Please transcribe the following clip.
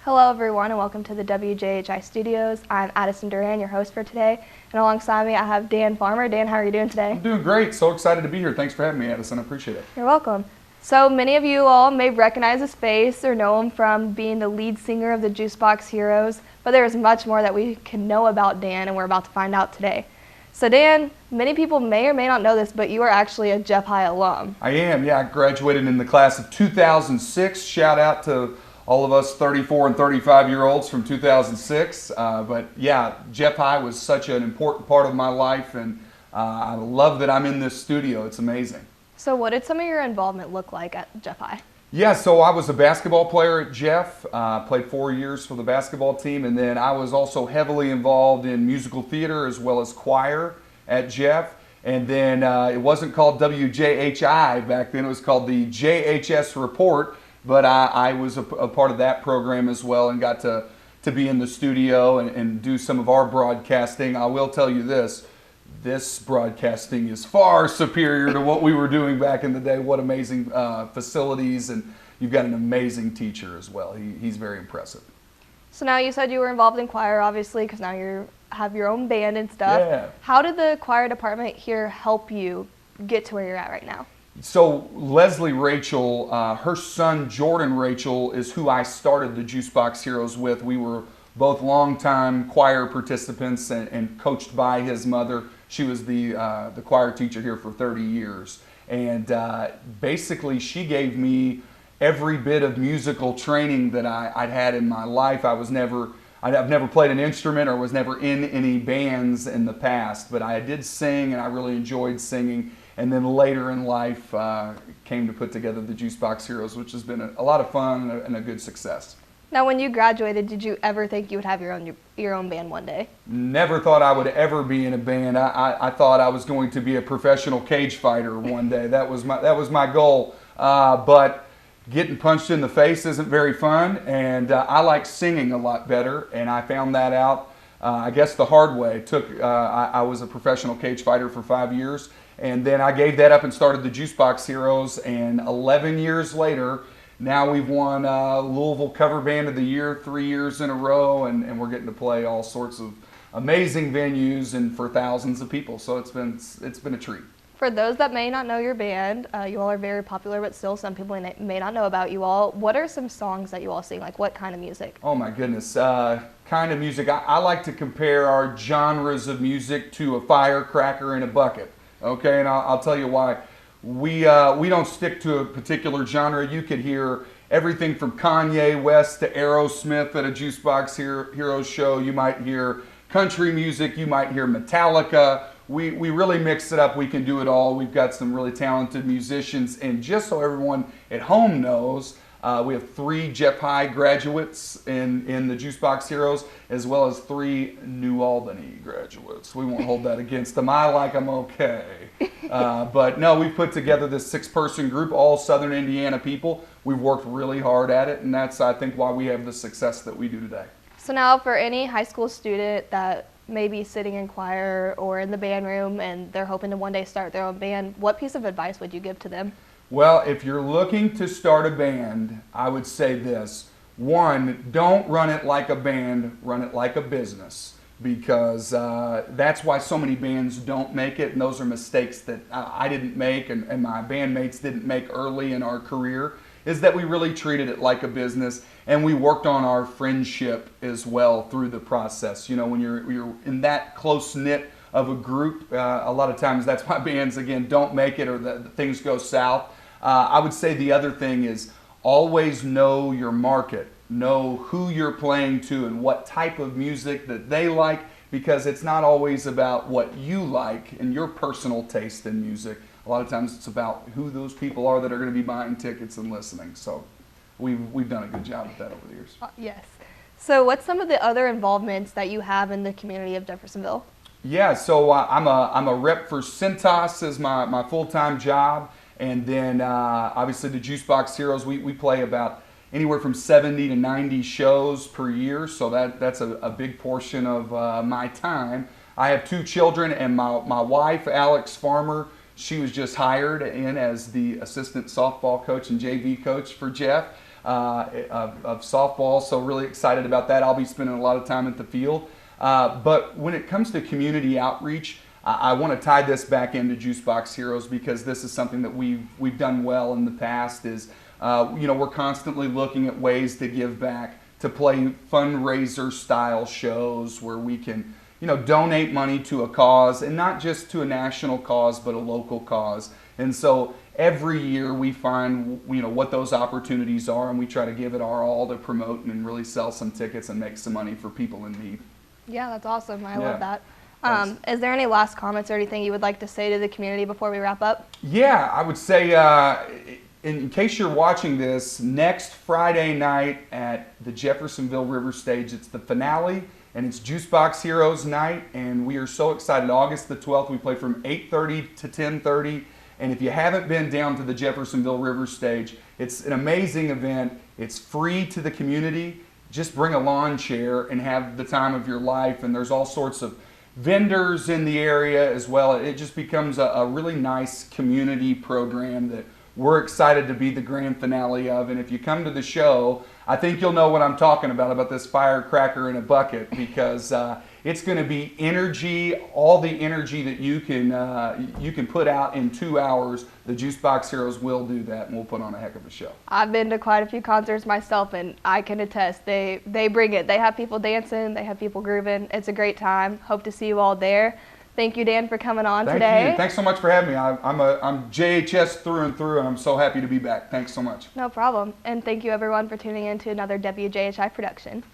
Hello everyone and welcome to the WJHI studios. I'm Addison Duran, your host for today, and alongside me I have Dan Farmer. Dan, how are you doing today? I'm doing great. So excited to be here. Thanks for having me, Addison. I appreciate it. You're welcome. So many of you all may recognize his face or know him from being the lead singer of the Juicebox Heroes, but there is much more that we can know about Dan, and we're about to find out today. So Dan, many people may or may not know this, but you are actually a Jeff High alum. I am, yeah. I graduated in the class of 2006. Shout out to all of us 34 and 35-year-olds from 2006. But yeah, Jeff High was such an important part of my life, and I love that I'm in this studio. It's amazing. So what did some of your involvement look like at Jeff High? Yeah, so I was a basketball player at Jeff, played 4 years for the basketball team, and then I was also heavily involved in musical theater as well as choir at Jeff. And then it wasn't called WJHI back then, it was called the JHS Report, but I was a part of that program as well and got to be in the studio and do some of our broadcasting. I will tell you this broadcasting is far superior to what we were doing back in the day. What amazing facilities, and you've got an amazing teacher as well. He's very impressive. So now you said you were involved in choir, obviously, because now you have your own band and stuff. Yeah. How did the choir department here help you get to where you're at right now? So Leslie Rachel, her son Jordan Rachel is who I started the Juicebox Heroes with. We were both longtime choir participants and coached by his mother. She was the choir teacher here for 30 years. And basically she gave me every bit of musical training that I'd had in my life. I've never played an instrument or was never in any bands in the past, but I did sing and I really enjoyed singing. And then later in life came to put together the Juicebox Heroes, which has been a lot of fun and a good success. Now, when you graduated, did you ever think you would have your own band one day? Never thought I would ever be in a band. I thought I was going to be a professional cage fighter one day. That was my goal. But getting punched in the face isn't very fun, and I like singing a lot better. And I found that out, I guess, the hard way. I was a professional cage fighter for 5 years, and then I gave that up and started the Juicebox Heroes. And 11 years later, now we've won Louisville Cover Band of the Year 3 years in a row, and we're getting to play all sorts of amazing venues and for thousands of people. So it's been a treat. For those that may not know your band, you all are very popular, but still some people may not know about you all. What are some songs that you all sing? Like what kind of music? Oh my goodness, kind of music. I like to compare our genres of music to a firecracker in a bucket. Okay, and I'll tell you why. We don't stick to a particular genre. You could hear everything from Kanye West to Aerosmith at a Juicebox Heroes show. You might hear country music. You might hear Metallica. We really mix it up. We can do it all. We've got some really talented musicians. And just so everyone at home knows, we have 3 Jeff High graduates in the Juicebox Heroes, as well as 3 New Albany graduates. We won't hold that against them. I like them okay. But no, we've put together this 6-person group, all Southern Indiana people. We've worked really hard at it, and that's, I think, why we have the success that we do today. So now for any high school student that may be sitting in choir or in the band room and they're hoping to one day start their own band, what piece of advice would you give to them? Well, if you're looking to start a band, I would say this. 1, don't run it like a band, run it like a business, because that's why so many bands don't make it, and those are mistakes that I didn't make and my bandmates didn't make early in our career, is that we really treated it like a business, and we worked on our friendship as well through the process. You know, when you're in that close-knit of a group, a lot of times that's why bands, again, don't make it or the things go south. I would say the other thing is always know your market. Know who you're playing to and what type of music that they like, because it's not always about what you like and your personal taste in music. A lot of times it's about who those people are that are going to be buying tickets and listening. So we've done a good job with that over the years. Yes. So what's some of the other involvements that you have in the community of Jeffersonville? Yeah, so I'm a rep for Cintas as my full-time job. And then obviously the Juicebox Heroes, we play about anywhere from 70 to 90 shows per year, so that's a big portion of my time. I have 2 children, and my wife, Alex Farmer, she was just hired in as the assistant softball coach and JV coach for Jeff. of softball, so really excited about that. I'll be spending a lot of time at the field. But when it comes to community outreach, I want to tie this back into Juicebox Heroes because this is something that we've done well in the past. We're constantly looking at ways to give back, to play fundraiser style shows where we can donate money to a cause, and not just to a national cause but a local cause. And so every year we find what those opportunities are, and we try to give it our all to promote and really sell some tickets and make some money for people in need. Yeah, that's awesome. I Yeah. love that. Is there any last comments or anything you would like to say to the community before we wrap up? Yeah, I would say, in case you're watching this, next Friday night at the Jeffersonville River Stage, it's the finale, and it's Juicebox Heroes night, and we are so excited. August the 12th, we play from 8:30 to 10:30, and if you haven't been down to the Jeffersonville River Stage, it's an amazing event. It's free to the community. Just bring a lawn chair and have the time of your life, and there's all sorts of vendors in the area as well. It just becomes a really nice community program that we're excited to be the grand finale of. And if you come to the show, I think you'll know what I'm talking about this firecracker in a bucket, because it's going to be energy, all the energy that you can put out in 2 hours. The Juicebox Heroes will do that, and we'll put on a heck of a show. I've been to quite a few concerts myself, and I can attest, they bring it. They have people dancing, they have people grooving. It's a great time. Hope to see you all there. Thank you, Dan, for coming on today. Thank you. Thanks so much for having me. I'm JHS through and through, and I'm so happy to be back. Thanks so much. No problem. And thank you, everyone, for tuning in to another WJHI production.